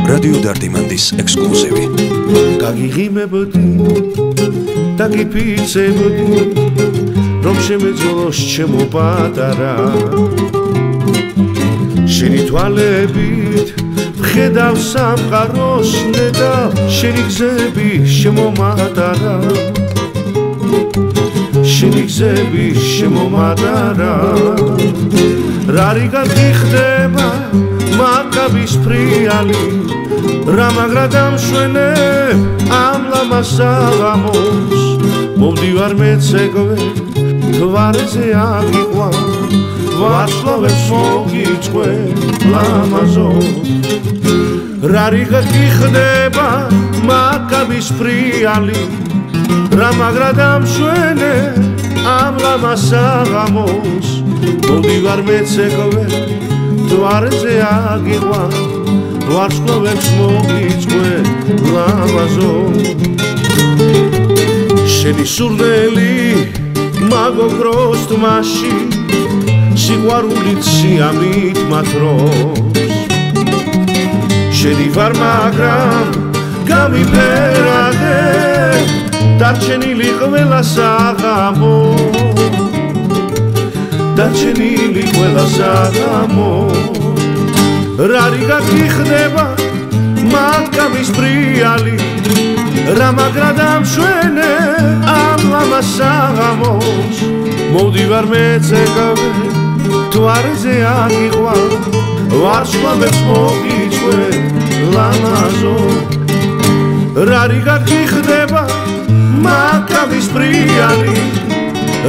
რადიო დარდიმანდის ექსკლუზივი. გაგიღიმებოდი და გიფიცებოდი რომ შემეძლოს ჩემო პატარა შენი თვალებით ვხედავ სამყაროს და შენი გზები შემომატარა შენი გზები შემომატარა რა რიგად გიხდება მაკაბის ფრიალი რა მაგრა დამშვენებ ამ ლამას საღამოს მომდივარ მეცეკვე თვარეზე აგიყვა ვარსკვლავებს მოგიწყვე ლამაზო რა რიგად გიხდება მაკაბის ფრიალი რა მაგრა დამშვენებ ამ ლამას საღამოს მომდივარ მეცეკვე თვარეზე აგიყვა ვარსკვლავებს მოგიწყვე ლამაზო შენი სურნელი მაგოქროს თმაში სიყვარულით სიამით მათრობს შენი ვარ მაგრამ გამიფერადე დარჩენილი ყველა საღამო დარჩენილი ყველა საღამო რა რიგად გიხდება მაკაბის ფრიალი რა მაგრა დამშვენე ამ ლამას საღამოს მოვდივარ მეცეკვე თვარეზე აგიყვა ვარსკვლავებს მოგიწყვე ლამაზო რა რიგად გიხდება მაკაბის ფრიალი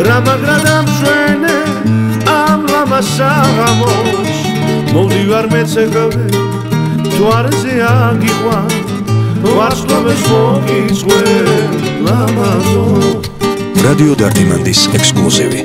რა მაგრა დამშვენე ამ ლამას საღამოს მოვდივარ მეცეკვე თვარეზე აგიყვა ვარსკვლავებს მოგიწყვე ლამაზო რადიო დარდიმანდის ექსკლუზივი.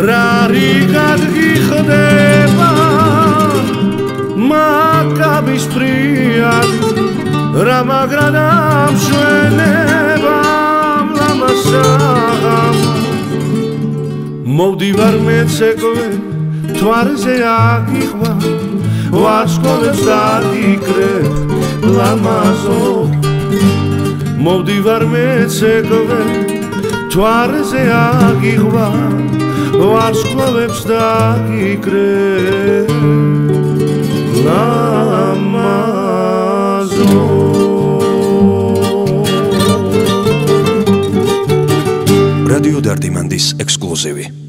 რა რიგად გიხდება მაკაბის ფრიალი რა მაგრა დამშვენება ლამას საღამოს მოვდივარ მეცეკვე თვარეზე აგიყვა ვარსკვლავებს დაგიკრებ ლამაზო მოვდივარ მეცეკვე თვარეზე აგიყვა ვარსკვლავებს დაგიკრებ ლამაზო რადიო დარდიმანდის ექსკლუზივი.